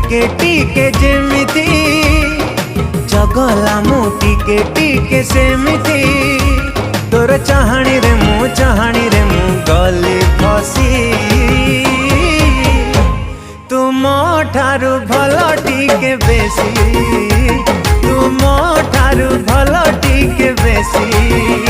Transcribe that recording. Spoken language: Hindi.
टिके टिके जेमिति जगला मु टिके टिके सेमिति तोर चाहाणी रे मु गली फसी तुम ठारू भल टिके बेसी तुम ठारू भल टिके बेसी।